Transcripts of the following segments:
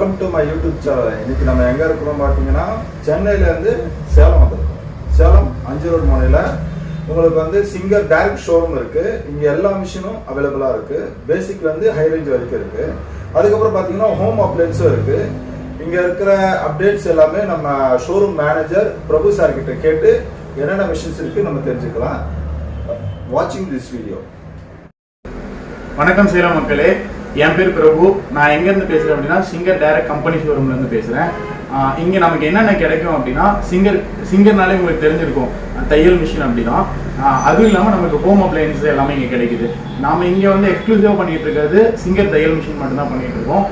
Welcome to my YouTube channel. இன்னைக்கு நம்ம எங்கே இருக்கிறோம் பார்த்தீங்கன்னா, சென்னையிலேருந்து சேலம் வந்திருக்கோம். சேலம் 5 ரோடு முனையில் உங்களுக்கு வந்து சிங்கர் டைரக்ட் ஷோரூம் இருக்குது. இங்கே எல்லா மிஷினும் அவைலபிளாக இருக்குது. பேசிக்லேருந்து ஹை ரேஞ்ச் வரைக்கும் இருக்குது. அதுக்கப்புறம் பார்த்தீங்கன்னா ஹோம் அப்ளைன்ஸும் இருக்குது. இங்கே இருக்கிற அப்டேட்ஸ் எல்லாமே நம்ம ஷோரூம் மேனேஜர் பிரபு சார் கிட்ட கேட்டு என்னென்ன மிஷின்ஸ் இருக்குது நம்ம தெரிஞ்சுக்கலாம். வாட்சிங் திஸ் வீடியோ. வணக்கம் சேலம் மக்களே, என் பேர் பிரபு. நான் எங்கேருந்து பேசுகிறேன் அப்படின்னா, சிங்கர் டைரக்ட் கம்பெனி ஷோரூம்லேருந்து பேசுகிறேன். இங்கே நமக்கு என்னென்ன கிடைக்கும் அப்படின்னா, சிங்கர்னாலே உங்களுக்கு தெரிஞ்சிருக்கும், தையல் மிஷின் அப்படின்னா. அதுவும் இல்லாமல் நமக்கு ஹோம் அப்ளையன்ஸ் எல்லாமே இங்கே கிடைக்குது. நாம் இங்கே வந்து எக்ஸ்க்ளூசிவாக பண்ணிகிட்டு இருக்கிறது சிங்கர் தையல் மிஷின் மட்டும்தான் பண்ணிகிட்டு இருக்கோம்.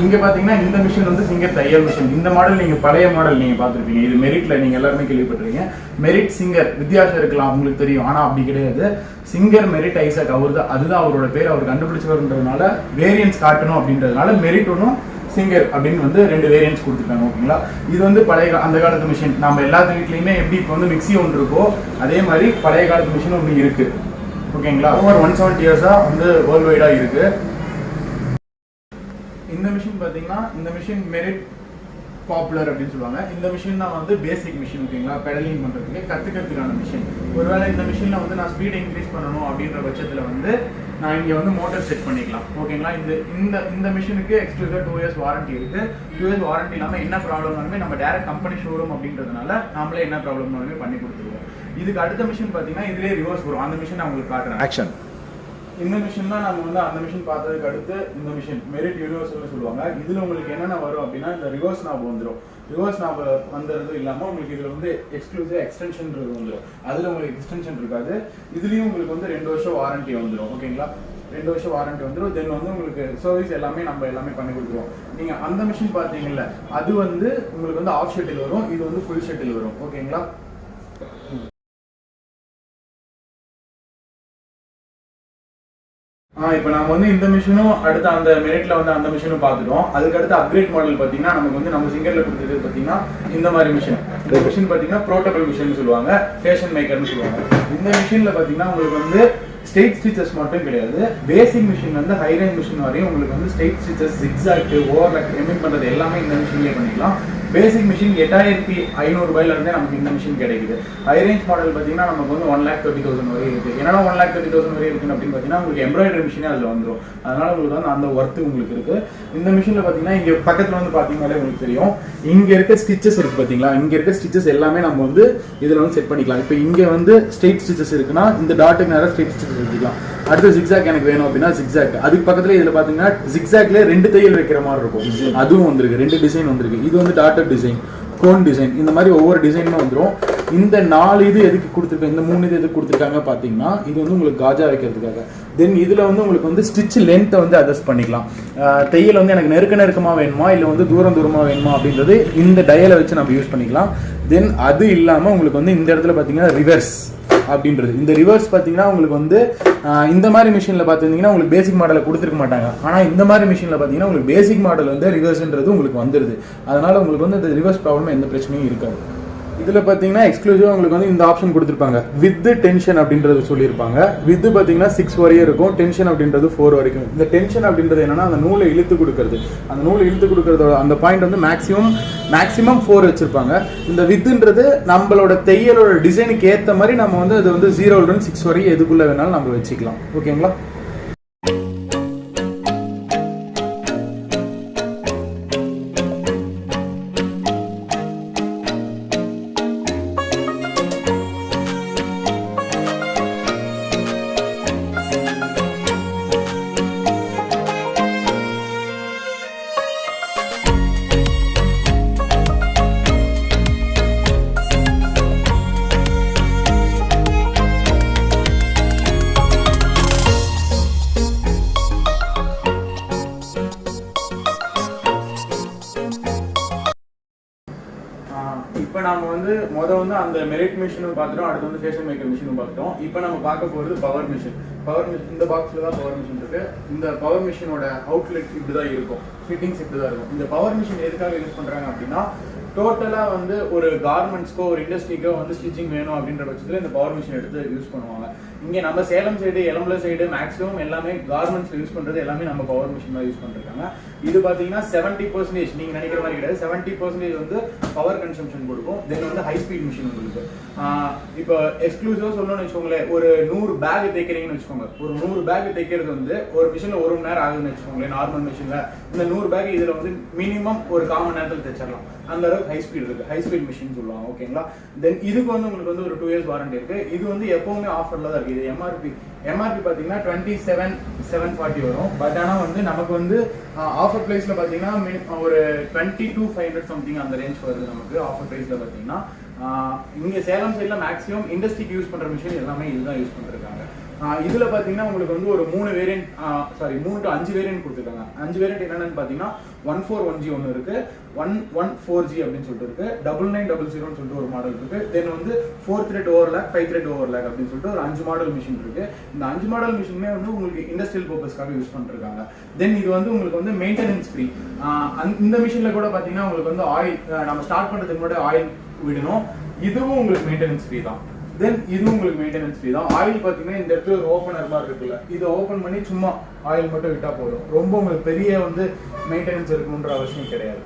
இங்கே பார்த்தீங்கன்னா இந்த மிஷின் வந்து சிங்கர் தையல் மிஷின். இந்த மாடல் நீங்கள் பழைய மாடல் நீங்கள் பார்த்துருப்பீங்க. இது மெரிட்டில் நீங்கள் எல்லாருமே கேள்விப்பட்டிருக்கீங்க. மெரிட் சிங்கர் வித்தியாசம் இருக்கலாம், உங்களுக்கு தெரியும். ஆனால் அப்படி கிடையாது. சிங்கர் மெரிட் ஐசக் அதுதான் அவரோட பேர். அவர் கண்டுபிடிச்சவர்ன்றதுனால வேரியன்ஸ் காட்டணும் அப்படின்றதுனால மெரிட் ஒன்றும் சிங்கர் அப்படின்னு வந்து 2 வேரியன்ஸ் கொடுத்துருக்காங்க. ஓகேங்களா? இது வந்து பழைய அந்த காலத்து மிஷின். நம்ம எல்லாத்து வீட்லையுமே எப்படி இப்போ வந்து மிக்சி ஒன்று இருக்கோ, அதே மாதிரி பழைய காலத்து மிஷின் ஒன்று இருக்கு. ஓகேங்களா? ஓவர் 170 இயர்ஸாக வந்து வேர்ல்டு வைடாக இருக்கு. இந்த மிஷின் பார்த்தீங்கன்னா, இந்த மிஷின் மெரிட் பாப்புலர் அப்படின்னு சொல்லுவாங்க. இந்த மிஷின் தான் வந்து பேசிக் மிஷின். ஓகேங்களா? பெடலிங் பண்ணுறதுக்கு கற்றுக்கிறதுக்கான மிஷின். ஒருவேளை இந்த மிஷினில் வந்து நான் ஸ்பீடை இன்க்ரீஸ் பண்ணணும் அப்படின்ற பட்சத்தில் வந்து நான் இங்கே வந்து மோட்டர் செட் பண்ணிக்கலாம். ஓகேங்களா? இந்த மிஷினுக்கு எக்ஸ்க்ளூசிவாக 2 இயர்ஸ் வாரண்டி இருக்குது. 2 இயர்ஸ் வாரண்டி இல்லாமல் என்ன ப்ராப்ளம்னாலுமே நம்ம டேரக்ட் கம்பெனி ஷோரூம் அப்படின்றதுனால நம்மளே என்ன ப்ராப்ளம்னாலுமே பண்ணி கொடுத்துருவோம். இதுக்கு அடுத்த மிஷின் பார்த்தீங்கன்னா இதுலேயே ரிவர்ஸ் வரும். அந்த மிஷின் நான் உங்களுக்கு காட்டுறேன். ஆக்ஷன். இந்த மிஷின் தான் நம்ம வந்து அந்த மிஷின் பார்த்ததுக்கு அடுத்து இந்த மிஷின் மெரிட் யூனிவர்சல்னு சொல்லுவாங்க. இதில் உங்களுக்கு என்னென்ன வரும் அப்படின்னா, இந்த ரிவர்ஸ் நாப் வந்துடும். ரிவர்ஸ் நாப் வந்துறது இல்லாமல் உங்களுக்கு இதில் வந்து எக்ஸ்க்ளூசிவ் எக்ஸ்டென்ஷன் வந்துடும். அதில் உங்களுக்கு எக்ஸ்டென்ஷன் இருக்காது. இதுலேயும் உங்களுக்கு வந்து 2 வருஷம் வாரண்டி வந்துடும். ஓகேங்களா? 2 வருஷம் வாரண்டி வந்துடும். தென் வந்து உங்களுக்கு சர்வீஸ் எல்லாமே நம்ம எல்லாமே பண்ணி கொடுத்துருவோம். நீங்கள் அந்த மிஷின் பார்த்தீங்கல்ல, அது வந்து உங்களுக்கு வந்து ஆஃப் ஷட்டில் வரும். இது வந்து ஃபுல் ஷட்டில் வரும். ஓகேங்களா? இப்போ நம்ம வந்து இந்த மிஷினும் அடுத்து அந்த மெரிட்ல வந்து அந்த மிஷினும் பார்த்துட்டோம். அதுக்கடுத்து அப்கிரேட் மாடல் பார்த்தீங்கன்னா, நமக்கு வந்து நம்ம சிங்கர்ல கொடுத்தது பார்த்தீங்கன்னா இந்த மாதிரி மிஷின். இந்த மிஷின் பார்த்தீங்கன்னா ப்ரோட்டோகால் மிஷின் சொல்லுவாங்க, ஃபேஷன் மேக்கர்னு சொல்லுவாங்க. இந்த மிஷினில் பார்த்தீங்கன்னா உங்களுக்கு வந்து ஸ்ட்ரெயிட் ஸ்டிச்சஸ் மட்டும் கிடையாது. பேசிக் மிஷின் வந்து ஹை ரேஞ்ச் மிஷின் வரையும் உங்களுக்கு வந்து straight stitches, zigzag, overlock, emit பண்ணுறது எல்லாமே இந்த மிஷின்லேயே பண்ணிக்கலாம். பேசிக் மிஷின் 8500 ரூபாயிலிருந்தே நமக்கு இந்த மிஷின் கிடைக்குது. ஹை ரேஞ்ச் மாடல் பார்த்தீங்கன்னா நமக்கு வந்து 1,30,000 வரை இருக்குது. என்னன்னா 1,30,000 வரை இருக்குன்னு அப்படின்னு பார்த்தீங்கன்னா, உங்களுக்கு எம்ப்ராய்டரி மிஷினே அதில் வந்துடும். அதனால உங்களுக்கு வந்து அந்த ஒர்த்து உங்களுக்கு இருக்கு. இந்த மிஷினில் பார்த்தீங்கன்னா இங்கே பக்கத்தில் வந்து பார்த்தீங்கன்னாலே உங்களுக்கு தெரியும், இங்கே இருக்க ஸ்டிச்சஸ் இருக்கு பார்த்தீங்களா? இங்கே இருக்க ஸ்டிச்சஸ் எல்லாமே நம்ம வந்து இதில் வந்து செட் பண்ணிக்கலாம். இப்போ இங்கே வந்து ஸ்ட்ரெயிட் ஸ்டிச்சஸ் இருக்குன்னா இந்த டாட்டுக்கு நேரம் ஸ்ட்ரெயிட் ஸ்டிச்சஸ் எடுத்துக்கலாம். அடுத்து ஜிக்ஸாக் எனக்கு வேணும் அப்படின்னா ஜிக்ஸாக். அதுக்கு பக்கத்துல இதில் பார்த்தீங்கன்னா ஜிக்ஸாக்லேயே 2 தையல் வைக்கிற மாதிரி இருக்கும். அதுவும் வந்திருக்கு. 2 டிசைன் வந்திருக்கு. இது வந்து டாட்டர் டிசைன், கோன் டிசைன், இந்த மாதிரி ஒவ்வொரு டிசைனும் வந்துடும். இந்த 4 இது எதுக்கு கொடுத்துருக்காங்க, இந்த 3 இது எதுக்கு கொடுத்துருக்காங்க பார்த்தீங்கன்னா, இது வந்து உங்களுக்கு காஜா வைக்கிறதுக்காக. தென் இதில் வந்து உங்களுக்கு வந்து ஸ்டிச் லென்த்தை வந்து அட்ஜஸ்ட் பண்ணிக்கலாம். தையல் வந்து எனக்கு நெருக்கமாக வேணுமா இல்லை வந்து தூரமாக வேணுமா அப்படின்றது இந்த டயலை வச்சு நம்ம யூஸ் பண்ணிக்கலாம். தென் அது இல்லாமல் உங்களுக்கு வந்து இந்த இடத்துல பார்த்தீங்கன்னா ரிவர்ஸ் அப்படின்றது. இந்த ரிவர்ஸ் பார்த்தீங்கன்னா உங்களுக்கு வந்து இந்த மாதிரி மிஷினில் பார்த்துருந்தீங்கன்னா உங்களுக்கு பேசிக் மாடலை கொடுத்துருக்க மாட்டாங்க. ஆனால் இந்த மாதிரி மிஷினில் பார்த்தீங்கன்னா உங்களுக்கு பேசிக் மாடல் வந்து ரிவர்ஸ்ன்றது உங்களுக்கு வந்துடுது. அதனால உங்களுக்கு வந்து இந்த ரிவர்ஸ் ப்ராப்ளம் எந்த பிரச்சனையும் இருக்காது. இதில் பார்த்தீங்கன்னா எக்ஸ்க்ளூசிவாக உங்களுக்கு வந்து இந்த ஆப்ஷன் கொடுத்துருப்பாங்க. வித் டென்ஷன் அப்படின்றது சொல்லியிருப்பாங்க. வித் பார்த்தீங்கன்னா 6 வரையும் இருக்கும், டென்ஷன் அப்படின்றது 4 வரைக்கும். இந்த டென்ஷன் அப்படின்றது என்னன்னா, அந்த நூலை இழுத்து கொடுக்கறது. அந்த நூலை இழுத்து கொடுக்கறதோட அந்த பாயிண்ட் வந்து மேக்ஸிமம் 4 வச்சிருப்பாங்க. இந்த வித்துன்றது நம்மளோட தையலோட டிசைனுக்கு ஏற்ற மாதிரி நம்ம வந்து அது வந்து 0 6 வரையும் எதுக்குள்ள வேணாலும் நம்ம வச்சுக்கலாம். ஓகேங்களா? இப்போ நம்ம வந்து வந்து அந்த மெரிட் மிஷினும் பார்த்துட்டோம். அடுத்து வந்து ஃபேஷன் மேக்கர் மிஷினும் பார்த்துட்டோம். இப்போ நம்ம பார்க்க போகிறது பவர் மிஷின். இந்த பாக்ஸில் தான் பவர் மிஷின் இருக்கு. இந்த பவர் மிஷினோட அவுட்லெட் இப்படி தான் இருக்கும், ஃபிட்டிங்ஸ் இப்படி தான் இருக்கும். இந்த பவர் மிஷின் எதுக்காக யூஸ் பண்ணுறாங்க அப்படின்னா, டோட்டலாக வந்து ஒரு கார்மெண்ட்ஸ்க்கோ ஒரு இண்டஸ்ட்ரிக்கோ வந்து ஸ்டிச்சிங் வேணும் அப்படின்ற பட்சத்தில் இந்த பவர் மிஷின் எடுத்து யூஸ் பண்ணுவாங்க. இங்கே நம்ம சேலம் சைடு எலம்பல சைடு மேக்ஸிமம் எல்லாமே கார்மெண்ட்ஸ் யூஸ் பண்றது எல்லாமே நம்ம பவர் மிஷின் தான் யூஸ் பண்ணிருக்காங்க. இது பாத்தீங்கன்னா 70% நீங்க நினைக்கிற மாதிரி கிடையாது. 70% வந்து பவர் கன்சம்ஷன் கொடுக்கும். தென் வந்து ஹை ஸ்பீட் மிஷின் உங்களுக்கு. இப்போ எக்ஸ்க்ளூசிவா சொல்லணும்னு வச்சுக்கோங்களேன், ஒரு 100 பேக் தைக்கிறீங்கன்னு வச்சுக்கோங்க. ஒரு 100 பேக் தைக்கிறது வந்து ஒரு மிஷின்ல 1 மணி நேரம் ஆகுதுன்னு வச்சுக்கோங்களேன். நார்மல் மிஷின்ல இந்த 100 பேக் இதுல வந்து மினிமம் ஒரு 1/4 மணி நேரத்தில் தைச்சிடலாம். அந்த அளவுக்கு ஹை ஸ்பீட் இருக்கு. ஹை ஸ்பீட் மிஷின் சொல்லுவாங்க. ஓகேங்களா. தென் இதுக்கு வந்து உங்களுக்கு வந்து ஒரு 2 இயர்ஸ் வாரண்டி இருக்கு. இது வந்து எப்பவுமே ஆஃபர்ல தான் இருக்கு. இது எம்ஆர்பி பாத்தீங்கன்னா 27,740 வரும். பட் ஆனா வந்து நமக்கு வந்து ஆஃபர் பிரைஸ்ல பாத்தீங்கன்னா ஒரு 22,500 சம்திங் அந்த ரேஞ்ச் வருது நமக்கு ஆஃபர் பிரைஸ்ல பாத்தீங்கன்னா. இங்க சேலம் சைட்ல மேக்ஸிமம் இண்டஸ்ட்ரிக்கு யூஸ் பண்ற மிஷின் எல்லாமே இதுதான் யூஸ் பண்ணிருக்காங்க. இதுல பாத்தீங்கன்னா உங்களுக்கு வந்து ஒரு 3 வேரியன்ட் 3 to 5 வேரியன்ட் கொடுத்துருக்காங்க. 5 வேரியன்ட் என்னன்னு பாத்தீங்கன்னா 141G ஒன்று இருக்கு, 114G அப்படின்னு சொல்லிட்டு இருக்கு, 9900 சொல்லிட்டு ஒரு மாடல் இருக்கு. தென் வந்து 4 thread overlock 5 thread overlock அப்படின்னு சொல்லிட்டு ஒரு 5 மாடல் மிஷின் இருக்கு. இந்த 5 மாடல் மிஷினுமே வந்து உங்களுக்கு இண்டஸ்ட்ரியல் பர்பஸ்க்காக யூஸ் பண்ணிருக்காங்க. தென் இது வந்து உங்களுக்கு வந்து மெயின்டெனன்ஸ் ஃப்ரீ. இந்த மிஷின்ல கூட பாத்தீங்கன்னா உங்களுக்கு வந்து ஆயில் நம்ம ஸ்டார்ட் பண்றதுக்கு முன்னாடி ஆயில் விடணும். இதுவும் உங்களுக்கு மெயின்டெனன்ஸ் ஃப்ரீ தான். தென் இது உங்களுக்கு மெயின்டெனன்ஸ் ஃப்ரீ தான். ஆயில் பாத்தீங்கன்னா இந்த இடத்துல ஒரு ஓப்பனர் மாதிரி இருக்குல்ல, இதை ஓப்பன் பண்ணி சும்மா ஆயில் மட்டும் விட்டா போதும். ரொம்ப உங்களுக்கு பெரிய வந்து மெயின்டெனன்ஸ் இருக்கணுன்ற அவசியம் கிடையாது.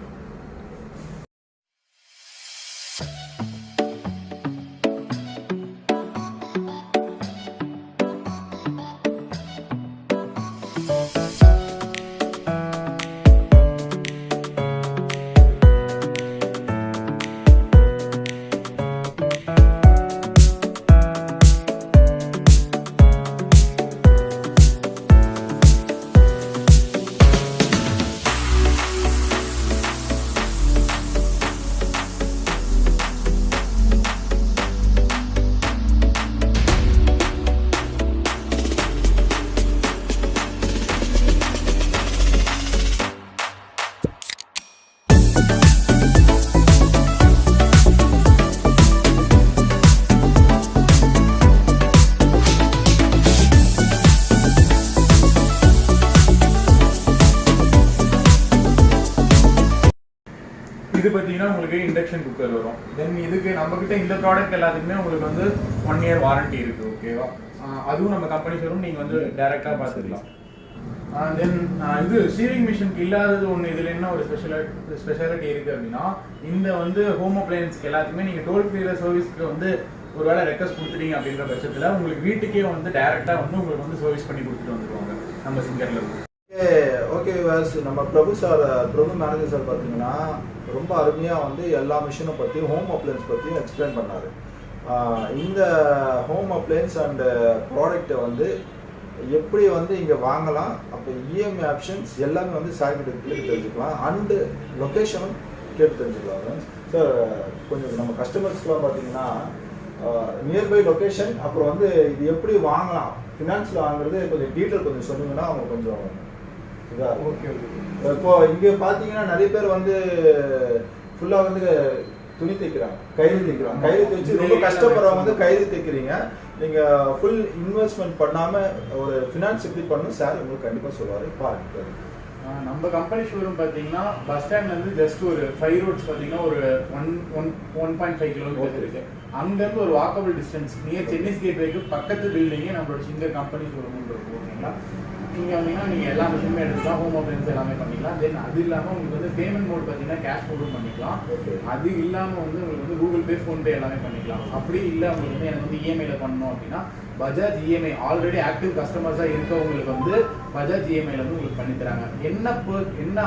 இது பார்த்தீங்கன்னா உங்களுக்கு இண்டக்ஷன் குக்கர் வரும். தென் இதுக்கு நம்ம கிட்ட இந்த ப்ராடக்ட் எல்லாத்துக்குமே உங்களுக்கு வந்து 1 இயர் வாரண்டி இருக்கு. ஓகேவா. அதுவும் நம்ம கம்பெனி ஷோரூம் நீங்க வந்து டைரக்டா பார்த்துக்கலாம். தென் இது சீவிங் மிஷினுக்கு இல்லாதது ஒன்று இதுல என்ன ஒரு ஸ்பெஷாலிட்டி இருக்கு அப்படின்னா, இந்த வந்து ஹோம் அப்ளையன்ஸ்க்கு எல்லாத்துக்குமே நீங்க டோல் ஃப்ரீ சர்வீஸ்க்கு வந்து ஒரு வேளை ரெக்வஸ்ட் கொடுத்துட்டீங்க அப்படின்ற பட்சத்தில் உங்களுக்கு வீட்டுக்கே வந்து டைரக்டா வந்து உங்களுக்கு வந்து சர்வீஸ் பண்ணி கொடுத்துட்டு வந்துருவாங்க நம்ம சிங்கர்ல இருந்து. ஓகே நம்ம பிரபு மேனேஜர் சார் பார்த்தீங்கன்னா ரொம்ப அருமையாக வந்து எல்லா மிஷினை பற்றி ஹோம் அப்ளையன்ஸ் பற்றியும் எக்ஸ்பிளைன் பண்ணார். இந்த ஹோம் அப்ளையன்ஸ் அண்ட் ப்ராடக்டை வந்து எப்படி வந்து இங்கே வாங்கலாம், அப்போ இஎம்ஐ ஆப்ஷன்ஸ் எல்லாமே வந்து சார் கிட்ட கேட்டு தெரிஞ்சுக்கலாம். அண்டு லொக்கேஷனும் கேட்டு தெரிஞ்சுக்கலாம். சார் கொஞ்சம் நம்ம கஸ்டமர்ஸ்க்குலாம் பார்த்தீங்கன்னா நியர்பை லொக்கேஷன், அப்புறம் வந்து இது எப்படி வாங்கலாம், ஃபினான்ஸில் வாங்குறது கொஞ்சம் டீட்டெயில் கொஞ்சம் சொன்னீங்கன்னா அவங்க கொஞ்சம் இதாக. Okay okay. இப்போ இங்கே பார்த்தீங்கன்னா நிறைய பேர் வந்து ஃபுல்லாக வந்து துணி தைக்கிறாங்க, கயிறு தைக்கிறாங்க. கயிறு தைச்சு ரொம்ப கஷ்டப்படுறவங்க வந்து கயிறு தைக்கிறீங்க. நீங்கள் ஃபுல் இன்வெஸ்ட்மெண்ட் பண்ணாமல் ஒரு ஃபினான்ஸ் எப்படி பண்ணணும் சார் உங்களுக்கு கண்டிப்பாக சொல்லுவார். பாருங்க நம்ம கம்பெனி ஷோரூம் பார்த்தீங்கன்னா பஸ் ஸ்டாண்ட்லேருந்து ஜஸ்ட் ஒரு 5 ரோட்ஸ் பார்த்தீங்கன்னா ஒரு 1.5 கிலோமீட்டர் இருக்கு. அங்கேருந்து ஒரு வாக்கபிள் டிஸ்டன்ஸ் நியர் சென்னைஸ் கேட்வேக்கு பக்கத்து பில்டிங்கே நம்மளோட சிங்கர் கம்பெனி ஷோரூம் இருக்கும். ஓகேங்களா. இங்கே வந்தீங்கன்னா நீங்கள் எல்லா மிஷினுமே எடுத்துக்கலாம், ஹோம் அப்ளையன்ஸ் எல்லாமே பண்ணிக்கலாம். தென் அது இல்லாமல் உங்களுக்கு வந்து பேமெண்ட் மோட் பார்த்தீங்கன்னா கேஷ் மோடும் பண்ணிக்கலாம். அது இல்லாமல் வந்து உங்களுக்கு வந்து கூகுள் பே, ஃபோன்பே எல்லாமே பண்ணிக்கலாம். அப்படி இல்லை உங்களுக்கு வந்து எனக்கு வந்து இஎம்ஐயில் பண்ணணும் அப்படின்னா பஜாஜ் இஎம்ஐ ஆல்ரெடி ஆக்டிவ் கஸ்டமர்ஸாக இருக்கவங்களுக்கு வந்து பஜாஜ் இஎம்ஐல வந்து உங்களுக்கு பண்ணி தராங்க. என்ன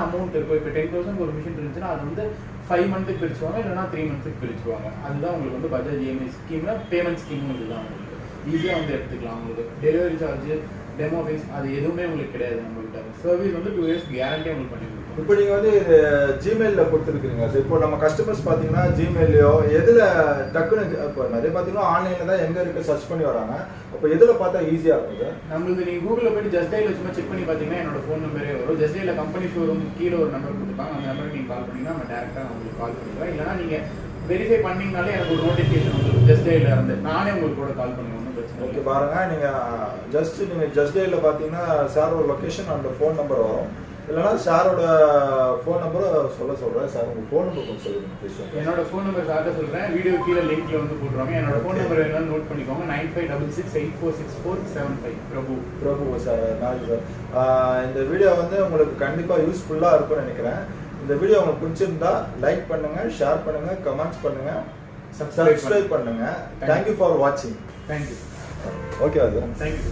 அமௌண்ட் இருக்கும், இப்போ 10,000 ஒரு மிஷின் இருந்துச்சுன்னா அது வந்து 5 மந்த்துக்கு பிரிச்சுவாங்க, இல்லைனா 3 மந்த்துக்கு பிரிச்சுவாங்க. அதுதான் உங்களுக்கு வந்து பஜாஜ் இஎம்ஐ ஸ்கீம்ல பேமெண்ட் ஸ்கீமும் இதுதான். உங்களுக்கு ஈஸியாக வந்து எடுத்துக்கலாம். உங்களுக்கு டெலிவரி சார்ஜ், டெமோ ஃபீஸ் அது எதுவுமே உங்களுக்கு கிடையாது. நம்மகிட்ட சர்வீஸ் வந்து 2 இயர்ஸ் கேரண்டி உங்களுக்கு பண்ணி கொடுக்கும். இப்போ நீங்கள் வந்து இது ஜிமெயிலில் கொடுத்துருக்குறீங்க சார். இப்போ நம்ம கஸ்டமர்ஸ் பார்த்தீங்கன்னா ஜிமெயிலையோ எதில் டக்குன்னு இப்போ நிறைய பார்த்தீங்கன்னா ஆன்லைனில் தான் எங்கே இருக்குது சர்ச் பண்ணி வராங்க. அப்போ எதில் பார்த்தா ஈஸியாக இருக்கும் சார்? நம்மளுக்கு நீங்கள் கூகுளில் போய்ட்டு ஜஸ்ட் டயலில் சும்மா செக் பண்ணி பார்த்தீங்கன்னா என்னோட ஃபோன் நம்பரே வரும். ஜஸ்ட் டயலில் கம்பெனி ஷோரூம் கீழே ஒரு நம்பர் கொடுத்துருப்பாங்க. அந்த நம்பருக்கு நீங்கள் கால் பண்ணிங்கன்னா நம்ம டேரெக்டாக உங்களுக்கு கால் பண்ணிக்கலாம். இல்லைனா நீங்கள் வெரிஃபை பண்ணிங்கனாலே எனக்கு ஒரு நோட்டிஃபிகேஷன் வந்துடும் ஜஸ்ட் டயலில் இருந்து. நானே உங்களுக்கு கூட கால் பண்ணி ஒன்றும் பிரச்சனை. ஓகே பாருங்கள், நீங்கள் ஜஸ்ட் டயலில் பார்த்தீங்கன்னா சார் ஒரு லொக்கேஷன் அண்ட் ஃபோன் நம்பர் வரும். இல்லைன்னா சாரோட ஃபோன் நம்பரை சொல்கிறேன். சார் உங்கள் ஃபோன் நம்பர் கொஞ்சம் சொல்லுங்கள் ப்ளீஸ். என்னோட ஃபோன் நம்பர் சார்ட்ட சொல்கிறேன், வீடியோ கீழே லிங்க்ல வந்து போட்டுருவாங்க. என்னோட ஃபோன் நம்பர் என்னன்னு நோட் பண்ணிக்கோங்க, 9566846475. பிரபு சார், நாளைக்கு சார். இந்த வீடியோ வந்து உங்களுக்கு கண்டிப்பாக யூஸ்ஃபுல்லாக இருக்கும்னு நினைக்கிறேன். இந்த வீடியோ உங்களுக்கு பிடிச்சிருந்தா லைக் பண்ணுங்கள், ஷேர் பண்ணுங்கள், கமெண்ட்ஸ் பண்ணுங்கள், சப்ஸ்கிரைப் பண்ணுங்கள். தேங்க்யூ ஃபார் வாட்சிங். தேங்க்யூ. ஓகே அது தேங்க்யூ.